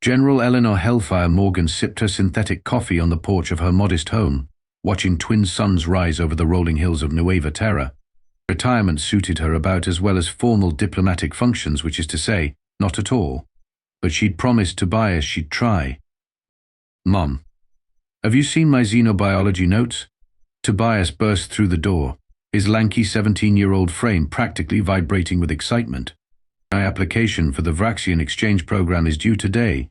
General Eleanor Morgan sipped her synthetic coffee on the porch of her modest home, watching twin suns rise over the rolling hills of Nueva Terra. Retirement suited her about as well as formal diplomatic functions, which is to say, not at all. But she'd promised Tobias she'd try. "Mom, have you seen my xenobiology notes?" Tobias burst through the door, his lanky 17-year-old frame practically vibrating with excitement. "My application for the Vraxian exchange program is due today."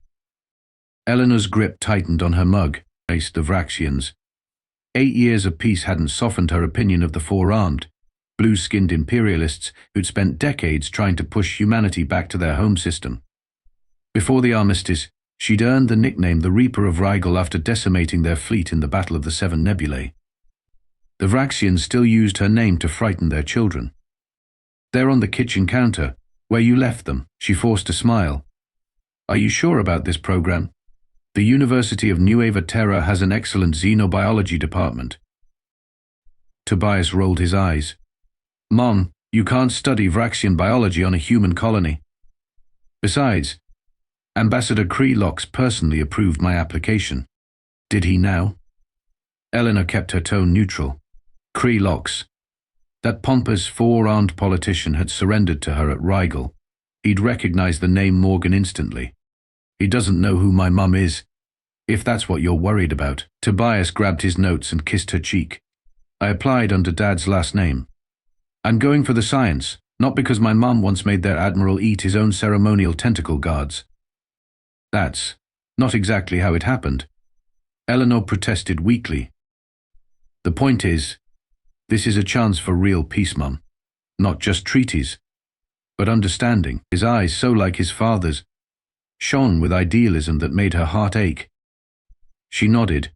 Eleanor's grip tightened on her mug, faced the Vraxians. 8 years of peace hadn't softened her opinion of the four-armed, blue-skinned imperialists who'd spent decades trying to push humanity back to their home system. Before the armistice, she'd earned the nickname the Reaper of Rigel after decimating their fleet in the Battle of the Seven Nebulae. The Vraxians still used her name to frighten their children. "They're on the kitchen counter, where you left them," she forced a smile. "Are you sure about this program? The University of Nueva Terra has an excellent xenobiology department." Tobias rolled his eyes. "Mom, you can't study Vraxian biology on a human colony. Besides, Ambassador Krelox personally approved my application." "Did he now?" Eleanor kept her tone neutral. Krelox, that pompous, four-armed politician, had surrendered to her at Rigel. He'd recognized the name Morgan instantly. "He doesn't know who my mum is, if that's what you're worried about." Tobias grabbed his notes and kissed her cheek. "I applied under Dad's last name. I'm going for the science, not because my mum once made their admiral eat his own ceremonial tentacle guards." "That's not exactly how it happened," Eleanor protested weakly. "The point is, this is a chance for real peace, Mum. Not just treaties, but understanding." His eyes, so like his father's, shone with idealism that made her heart ache. She nodded,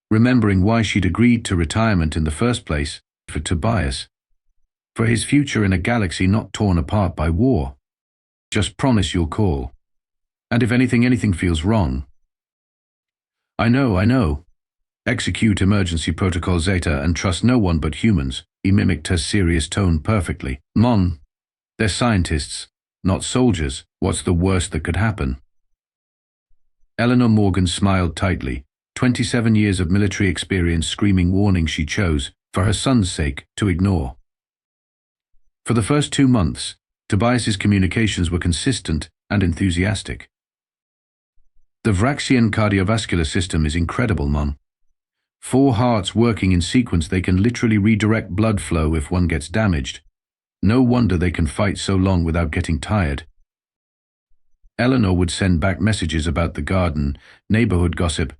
remembering why she'd agreed to retirement in the first place: for Tobias. For his future in a galaxy not torn apart by war. "Just promise you'll call. And if anything feels wrong." I know. Execute emergency protocol Zeta and trust no one but humans." He mimicked her serious tone perfectly. "Mom, they're scientists, not soldiers. What's the worst that could happen?" Eleanor Morgan smiled tightly. 27 years of military experience screaming warning she chose, for her son's sake, to ignore. For the first 2 months, Tobias's communications were consistent and enthusiastic. "The Vraxian cardiovascular system is incredible, Mom. 4 hearts working in sequence, they can literally redirect blood flow if one gets damaged. No wonder they can fight so long without getting tired." Eleanor would send back messages about the garden, neighborhood gossip,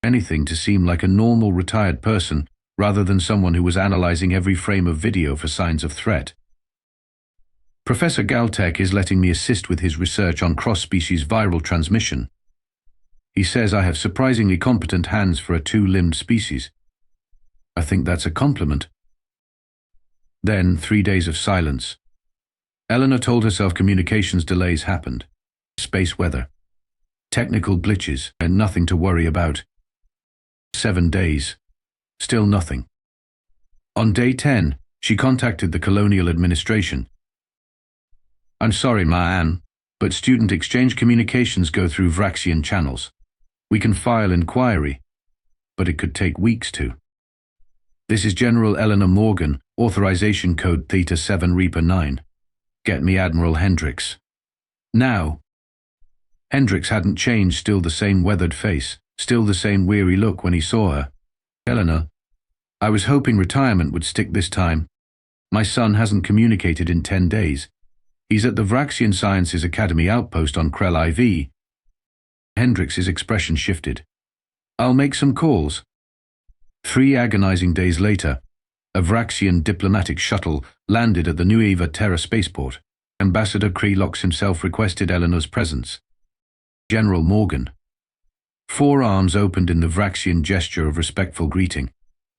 anything to seem like a normal retired person rather than someone who was analyzing every frame of video for signs of threat. "Professor Galtech is letting me assist with his research on cross-species viral transmission. He says I have surprisingly competent hands for a 2-limbed species. I think that's a compliment." Then 3 days of silence. Eleanor told herself communications delays happened. Space weather, technical glitches, and nothing to worry about. 7 days. Still nothing. On day 10, she contacted the Colonial Administration. "I'm sorry, Ma Ann, but student exchange communications go through Vraxian channels. We can file inquiry, but it could take weeks to. This is General Eleanor Morgan, authorization code Theta 7 Reaper 9. Get me Admiral Hendricks. Now." Hendricks hadn't changed, still the same weathered face, still the same weary look when he saw her. "Eleanor, I was hoping retirement would stick this time. My son hasn't communicated in 10 days. He's at the Vraxian Sciences Academy outpost on Krell IV." Hendricks' expression shifted. "I'll make some calls." 3 agonizing days later, a Vraxian diplomatic shuttle landed at the Nueva Terra spaceport. Ambassador Krelox himself requested Eleanor's presence. General Morgan. 4 arms opened in the Vraxian gesture of respectful greeting.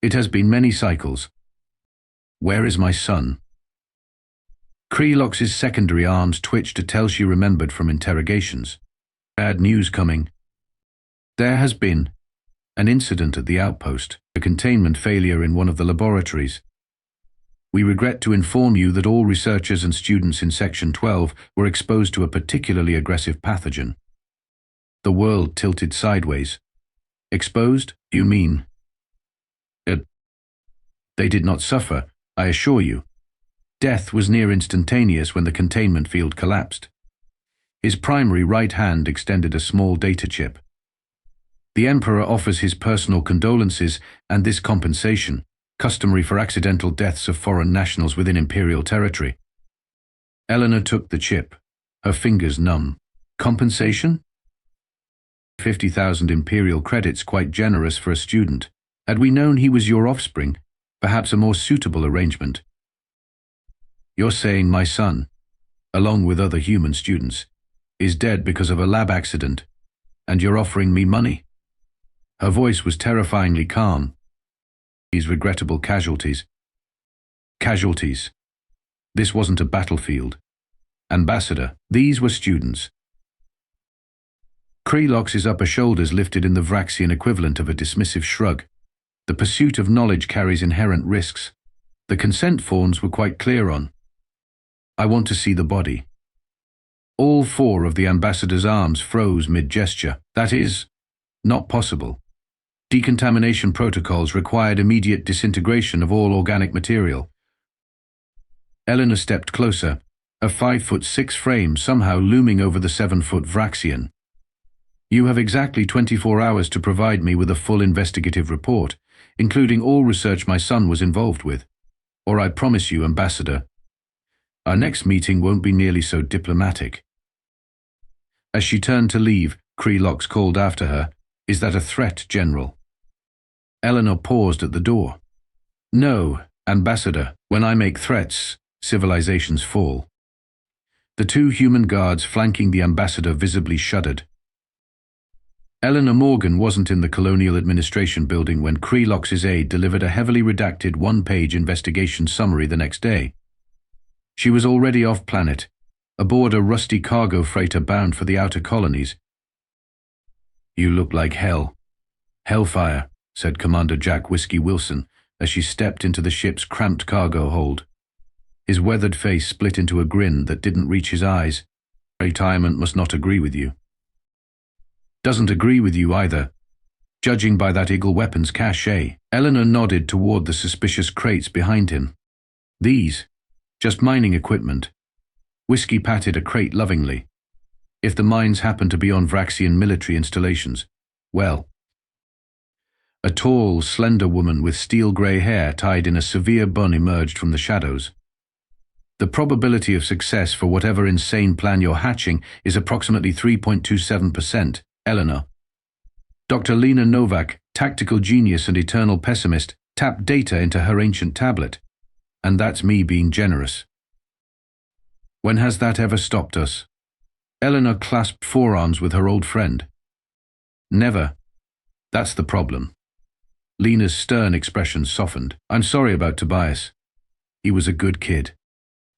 "It has been many cycles. Where is my son?" Krelox's secondary arms twitched to tell she remembered from interrogations. "Bad news coming. There has been an incident at the outpost, a containment failure in one of the laboratories. We regret to inform you that all researchers and students in Section 12 were exposed to a particularly aggressive pathogen." The world tilted sideways. Exposed, you mean? They did not suffer, I assure you. Death was near instantaneous when the containment field collapsed. His primary right hand extended a small data chip. The Emperor offers his personal condolences and this compensation, customary for accidental deaths of foreign nationals within Imperial territory. Eleanor took the chip, her fingers numb. Compensation? 50,000 Imperial credits, quite generous for a student. Had we known he was your offspring, perhaps a more suitable arrangement. You're saying my son, along with other human students, is dead because of a lab accident, and you're offering me money? Her voice was terrifyingly calm. These regrettable casualties. Casualties. This wasn't a battlefield. Ambassador, these were students. Krelox's upper shoulders lifted in the Vraxian equivalent of a dismissive shrug. The pursuit of knowledge carries inherent risks. The consent forms were quite clear on. I want to see the body. All four of the ambassador's arms froze mid-gesture. That is, not possible. Decontamination protocols required immediate disintegration of all organic material. Eleanor stepped closer, a 5'6" frame somehow looming over the 7-foot Vraxian. You have exactly 24 hours to provide me with a full investigative report, including all research my son was involved with. Or I promise you, Ambassador, our next meeting won't be nearly so diplomatic. As she turned to leave, Krelox called after her, Is that a threat, General? Eleanor paused at the door. No, Ambassador, when I make threats, civilizations fall. The two human guards flanking the ambassador visibly shuddered. Eleanor Morgan wasn't in the Colonial Administration building when Krelox's aide delivered a heavily redacted one-page investigation summary the next day. She was already off-planet, aboard a rusty cargo freighter bound for the outer colonies. You look like hell. Hellfire, said Commander Jack Whiskey Wilson as she stepped into the ship's cramped cargo hold. His weathered face split into a grin that didn't reach his eyes. Retirement must not agree with you. Doesn't agree with you either. Judging by that Eagle weapons cache, Eleanor nodded toward the suspicious crates behind him. These, just mining equipment. Whiskey patted a crate lovingly. If the mines happen to be on Vraxian military installations, well. A tall, slender woman with steel-grey hair tied in a severe bun emerged from the shadows. The probability of success for whatever insane plan you're hatching is approximately 3.27%, Eleanor. Dr. Lena Novak, tactical genius and eternal pessimist, tapped data into her ancient tablet. And that's me being generous. When has that ever stopped us? Eleanor clasped forearms with her old friend. Never. That's the problem. Lena's stern expression softened. I'm sorry about Tobias. He was a good kid.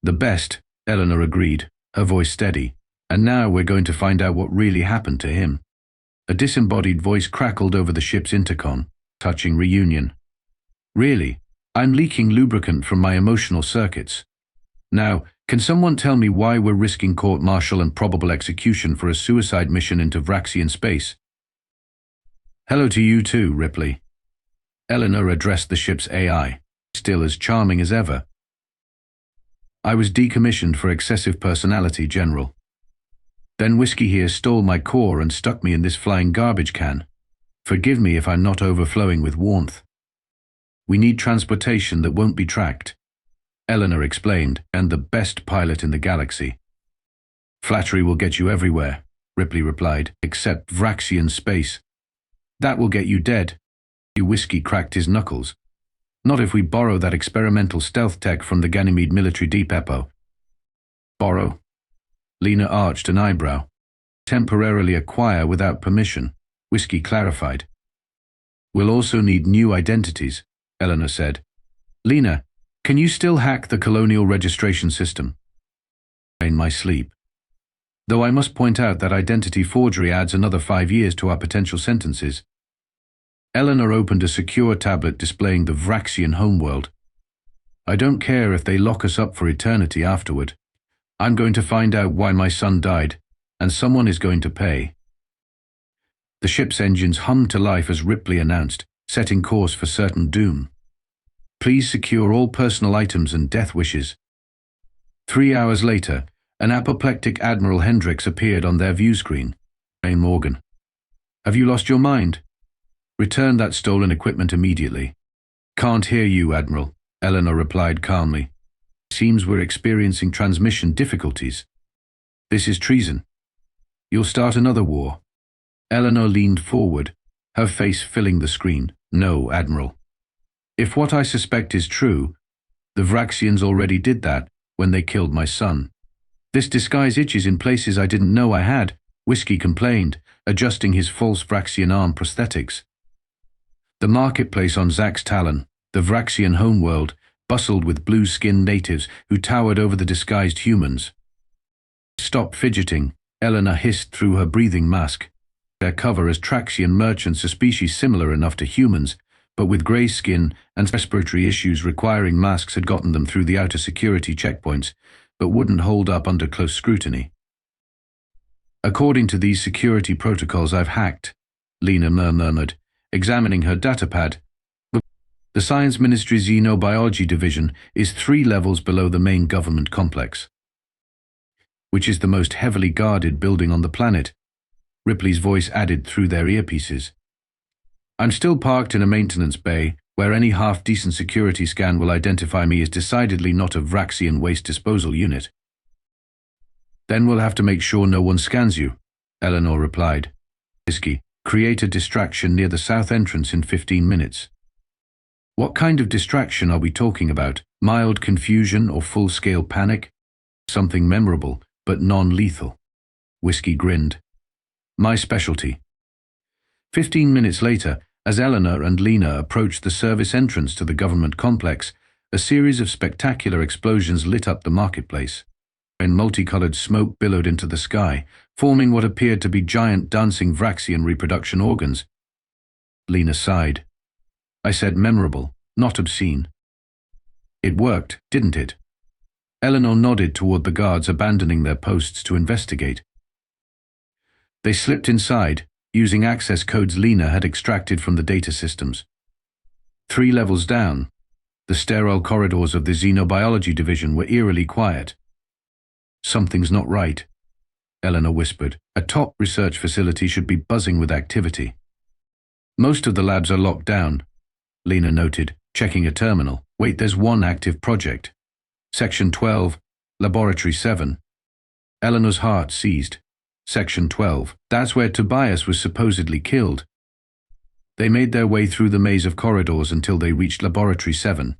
The best, Eleanor agreed, her voice steady. And now we're going to find out what really happened to him. A disembodied voice crackled over the ship's intercom, touching reunion. Really, I'm leaking lubricant from my emotional circuits. Now, can someone tell me why we're risking court-martial and probable execution for a suicide mission into Vraxian space? Hello to you too, Ripley. Eleanor addressed the ship's AI, still as charming as ever. I was decommissioned for excessive personality, General. Then Whiskey here stole my core and stuck me in this flying garbage can. Forgive me if I'm not overflowing with warmth. We need transportation that won't be tracked, Eleanor explained, and the best pilot in the galaxy. Flattery will get you everywhere, Ripley replied, except Vraxian space. That will get you dead. Whiskey cracked his knuckles. Not if we borrow that experimental stealth tech from the Ganymede military depot. Borrow? Lena arched an eyebrow. Temporarily acquire without permission, Whiskey clarified. We'll also need new identities, Eleanor said. Lena, can you still hack the colonial registration system? In my sleep. Though I must point out that identity forgery adds another 5 years to our potential sentences. Eleanor opened a secure tablet displaying the Vraxian homeworld. I don't care if they lock us up for eternity afterward. I'm going to find out why my son died, and someone is going to pay. The ship's engines hummed to life as Ripley announced, setting course for certain doom. Please secure all personal items and death wishes. 3 hours later, an apoplectic Admiral Hendricks appeared on their view screen. Hey, Morgan. Have you lost your mind? Return that stolen equipment immediately. Can't hear you, Admiral, Eleanor replied calmly. Seems we're experiencing transmission difficulties. This is treason. You'll start another war. Eleanor leaned forward, her face filling the screen. No, Admiral. If what I suspect is true, the Vraxians already did that when they killed my son. This disguise itches in places I didn't know I had, Whiskey complained, adjusting his false Vraxian arm prosthetics. The marketplace on Zax's Talon, the Vraxian homeworld, bustled with blue-skinned natives who towered over the disguised humans. Stop fidgeting, Eleanor hissed through her breathing mask. Their cover as Traxian merchants, a species similar enough to humans, but with grey skin and respiratory issues requiring masks, had gotten them through the outer security checkpoints, but wouldn't hold up under close scrutiny. According to these security protocols I've hacked, Lena murmured, examining her datapad. The Science Ministry's Xenobiology Division is 3 levels below the main government complex, which is the most heavily guarded building on the planet, Ripley's voice added through their earpieces. I'm still parked in a maintenance bay, where any half-decent security scan will identify me as decidedly not a Vraxian waste disposal unit. Then we'll have to make sure no one scans you, Eleanor replied. Whiskey, create a distraction near the south entrance in 15 minutes. What kind of distraction are we talking about? Mild confusion or full-scale panic? Something memorable, but non-lethal. Whiskey grinned. My specialty. 15 minutes later, as Eleanor and Lena approached the service entrance to the government complex, a series of spectacular explosions lit up the marketplace. And multicolored smoke billowed into the sky, forming what appeared to be giant dancing Vraxian reproduction organs. Lena sighed. I said memorable, not obscene. It worked, didn't it? Eleanor nodded toward the guards abandoning their posts to investigate. They slipped inside, using access codes Lena had extracted from the data systems. 3 levels down, the sterile corridors of the Xenobiology Division were eerily quiet. Something's not right, Eleanor whispered. A top research facility should be buzzing with activity. Most of the labs are locked down, Lena noted, checking a terminal. Wait, there's one active project. Section 12, Laboratory 7. Eleanor's heart seized. Section 12. That's where Tobias was supposedly killed. They made their way through the maze of corridors until they reached Laboratory 7.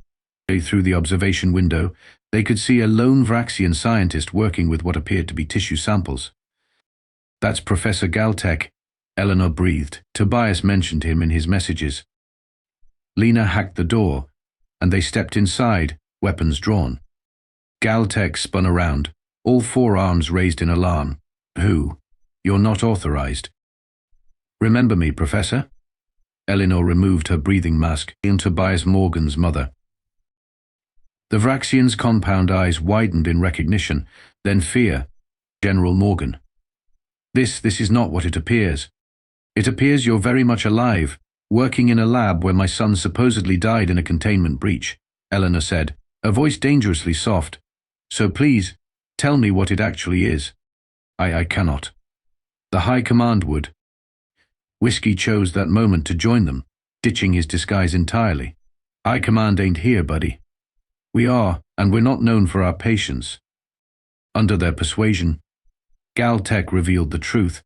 Through the observation window, they could see a lone Vraxian scientist working with what appeared to be tissue samples. That's Professor Galtek, Eleanor breathed. Tobias mentioned him in his messages. Lena hacked the door, and they stepped inside, weapons drawn. Galtek spun around, all 4 arms raised in alarm. Who? You're not authorized. Remember me, Professor? Eleanor removed her breathing mask. In Tobias Morgan's mother. The Vraxian's compound eyes widened in recognition, then fear. General Morgan. This is not what it appears. It appears you're very much alive, working in a lab where my son supposedly died in a containment breach, Eleanor said, her voice dangerously soft. So please, tell me what it actually is. I cannot. The High Command would. Whiskey chose that moment to join them, ditching his disguise entirely. High Command ain't here, buddy. We are, and we're not known for our patience. Under their persuasion, Galtek revealed the truth.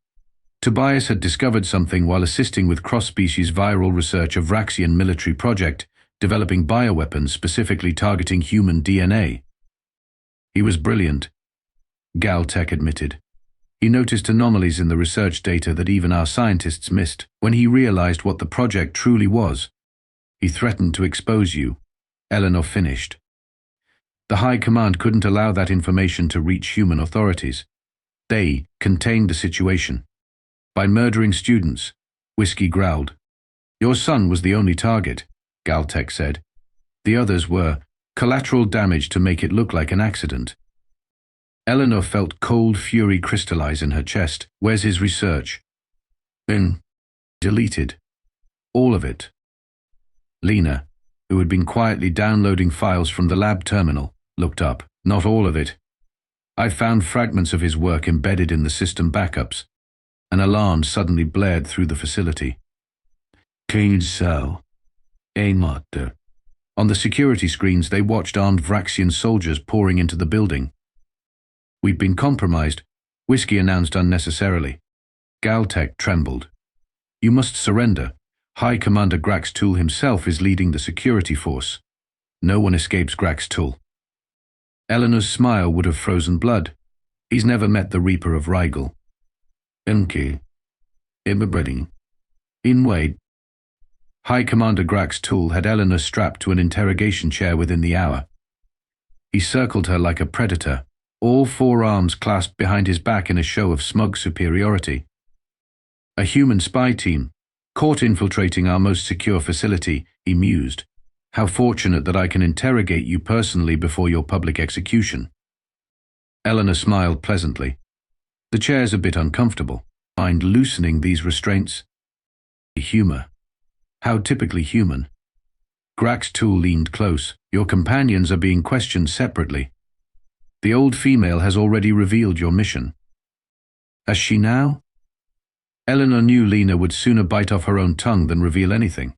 Tobias had discovered something while assisting with cross-species viral research of Vraxian military project, developing bioweapons specifically targeting human DNA. He was brilliant, Galtek admitted. He noticed anomalies in the research data that even our scientists missed. When he realized what the project truly was, he threatened to expose you, Eleanor finished. The High Command couldn't allow that information to reach human authorities. They contained the situation. By murdering students, Whiskey growled. Your son was the only target, Galtek said. The others were collateral damage to make it look like an accident. Eleanor felt cold fury crystallize in her chest. Where's his research? In Deleted. All of it. Lena, who had been quietly downloading files from the lab terminal, looked up. Not all of it. I found fragments of his work embedded in the system backups. An alarm suddenly blared through the facility. Clean cell. Amateur. On the security screens, they watched armed Vraxian soldiers pouring into the building. We've been compromised, Whiskey announced unnecessarily. Galtech trembled. You must surrender. High Commander Grax Tool himself is leading the security force. No one escapes Grax Tool. Eleanor's smile would have frozen blood. He's never met the Reaper of Rigel. Enki. Imabredding. In Wade. High Commander Grax Tool had Eleanor strapped to an interrogation chair within the hour. He circled her like a predator, all four arms clasped behind his back in a show of smug superiority. A human spy team, caught infiltrating our most secure facility, he mused. How fortunate that I can interrogate you personally before your public execution. Eleanor smiled pleasantly. The chair's a bit uncomfortable. Mind loosening these restraints? Humor. How typically human. Grax Tool leaned close. Your companions are being questioned separately. The old female has already revealed your mission. Has she now? Eleanor knew Lena would sooner bite off her own tongue than reveal anything.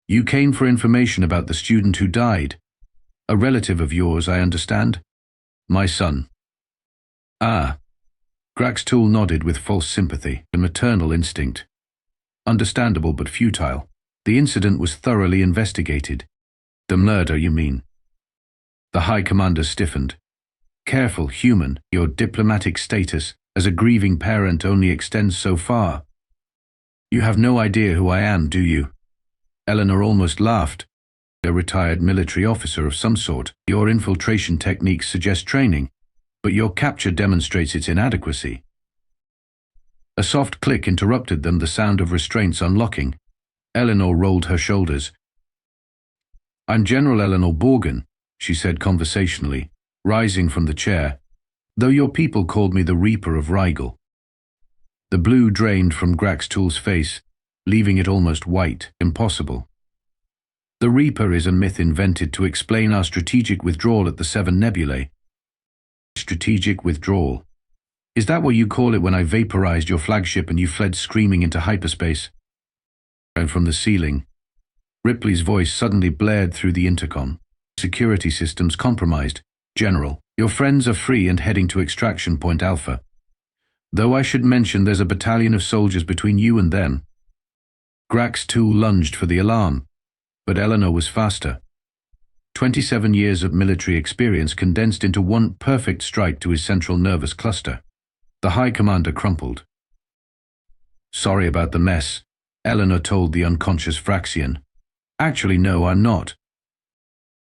You came for information about the student who died. A relative of yours, I understand? My son. Ah. Grax Tool nodded with false sympathy, a maternal instinct. Understandable but futile. The incident was thoroughly investigated. The murder, you mean? The High Commander stiffened. Careful, human, your diplomatic status as a grieving parent only extends so far. You have no idea who I am, do you? Eleanor almost laughed. A retired military officer of some sort. Your infiltration techniques suggest training, but your capture demonstrates its inadequacy. A soft click interrupted them, the sound of restraints unlocking. Eleanor rolled her shoulders. I'm General Eleanor Morgan, she said conversationally, rising from the chair, though your people called me the Reaper of Rigel. The blue drained from Grax Tool's face, leaving it almost white, impossible. The Reaper is a myth invented to explain our strategic withdrawal at the Seven Nebulae. Strategic withdrawal. Is that what you call it when I vaporized your flagship and you fled screaming into hyperspace? And from the ceiling, Ripley's voice suddenly blared through the intercom. Security systems compromised. General, your friends are free and heading to Extraction Point Alpha. Though I should mention there's a battalion of soldiers between you and them. Grax Tool lunged for the alarm, but Eleanor was faster. 27 years of military experience condensed into one perfect strike to his central nervous cluster. The High Commander crumpled. Sorry about the mess, Eleanor told the unconscious Vraxian. Actually, no, I'm not.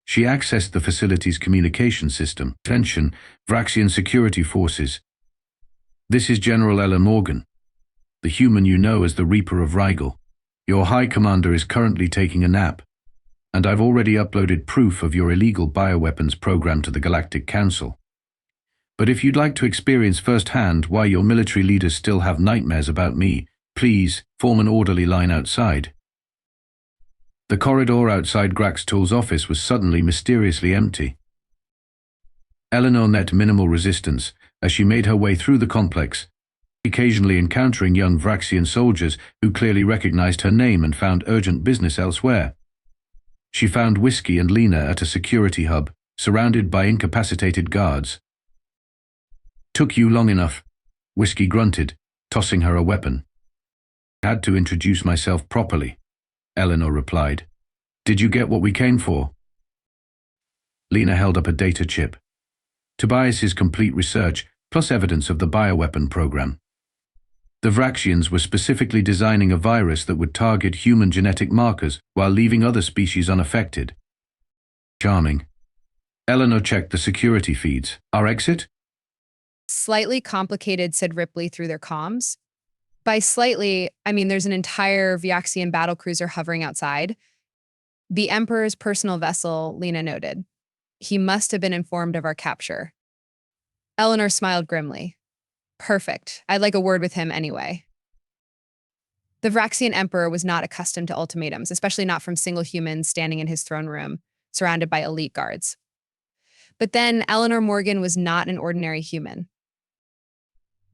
She accessed the facility's communication system. Attention, Vraxian security forces. This is General Eleanor Morgan, the human you know as the Reaper of Rigel. Your High Commander is currently taking a nap, and I've already uploaded proof of your illegal bioweapons program to the Galactic Council. But if you'd like to experience firsthand why your military leaders still have nightmares about me, please form an orderly line outside. The corridor outside Grax Tool's office was suddenly mysteriously empty. Eleanor met minimal resistance as she made her way through the complex, occasionally encountering young Vraxian soldiers who clearly recognized her name and found urgent business elsewhere. She found Whiskey and Lena at a security hub, surrounded by incapacitated guards. Took you long enough, Whiskey grunted, tossing her a weapon. I had to introduce myself properly, Eleanor replied. Did you get what we came for? Lena held up a data chip. Tobias's complete research, plus evidence of the bioweapon program. The Vraxians were specifically designing a virus that would target human genetic markers while leaving other species unaffected. Charming. Eleanor checked the security feeds. Our exit? Slightly complicated, said Ripley through their comms. By slightly, I mean there's an entire Vraxian battlecruiser hovering outside. The Emperor's personal vessel, Lena noted. He must have been informed of our capture. Eleanor smiled grimly. Perfect. I'd like a word with him anyway. The Vraxian emperor was not accustomed to ultimatums, especially not from single humans standing in his throne room, surrounded by elite guards. But then Eleanor Morgan was not an ordinary human.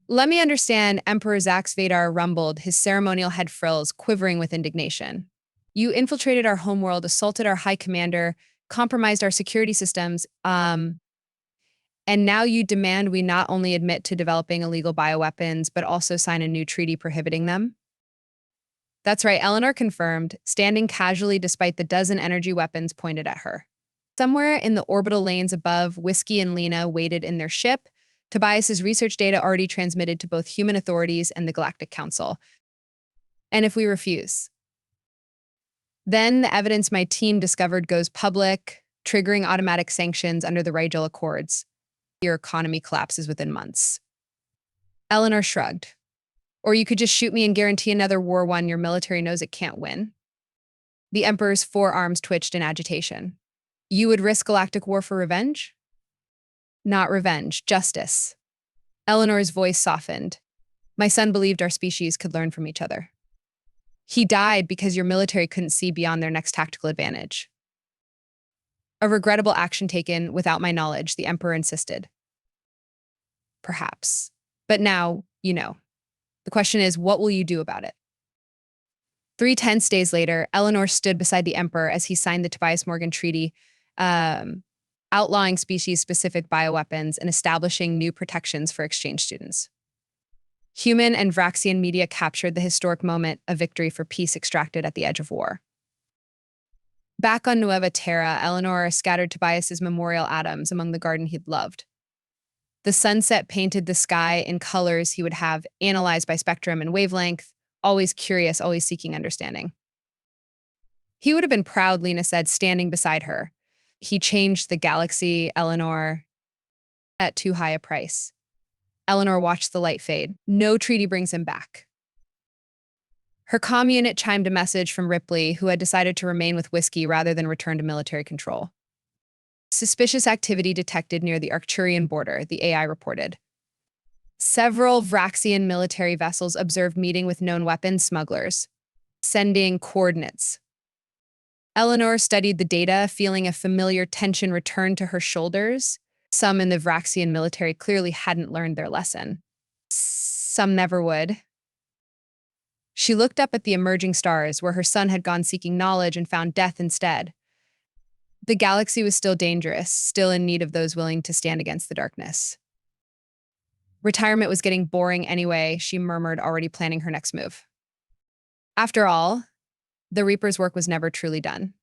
Let me understand, Emperor Zax Vadar rumbled, his ceremonial head frills quivering with indignation. You infiltrated our homeworld, assaulted our high commander, compromised our security systems, and now you demand we not only admit to developing illegal bioweapons, but also sign a new treaty prohibiting them? That's right, Eleanor confirmed, standing casually despite the dozen energy weapons pointed at her. Somewhere in the orbital lanes above, Whiskey and Lena waited in their ship, Tobias's research data already transmitted to both human authorities and the Galactic Council. And if we refuse? Then the evidence my team discovered goes public, triggering automatic sanctions under the Rigel Accords. Your economy collapses within months. Eleanor shrugged. Or you could just shoot me and guarantee another war one your military knows it can't win. The Emperor's forearms twitched in agitation. You would risk galactic war for revenge? Not revenge, justice. Eleanor's voice softened. My son believed our species could learn from each other. He died because your military couldn't see beyond their next tactical advantage. A regrettable action taken without my knowledge, the Emperor insisted. Perhaps. But now, you know. The question is, what will you do about it? 3 tense days later, Eleanor stood beside the Emperor as he signed the Tobias Morgan Treaty, outlawing species-specific bioweapons and establishing new protections for exchange students. Human and Vraxian media captured the historic moment of victory for peace extracted at the edge of war. Back on Nueva Terra, Eleanor scattered Tobias's memorial atoms among the garden he'd loved. The sunset painted the sky in colors he would have analyzed by spectrum and wavelength, always curious, always seeking understanding. He would have been proud, Lena said, standing beside her. He changed the galaxy, Eleanor, at too high a price. Eleanor watched the light fade. No treaty brings him back. Her comm unit chimed a message from Ripley, who had decided to remain with Whiskey rather than return to military control. Suspicious activity detected near the Arcturian border, the AI reported. Several Vraxian military vessels observed meeting with known weapons smugglers, sending coordinates. Eleanor studied the data, feeling a familiar tension return to her shoulders. Some in the Vraxian military clearly hadn't learned their lesson. Some never would. She looked up at the emerging stars, where her son had gone seeking knowledge and found death instead. The galaxy was still dangerous, still in need of those willing to stand against the darkness. Retirement was getting boring anyway, she murmured, already planning her next move. After all, the Reaper's work was never truly done.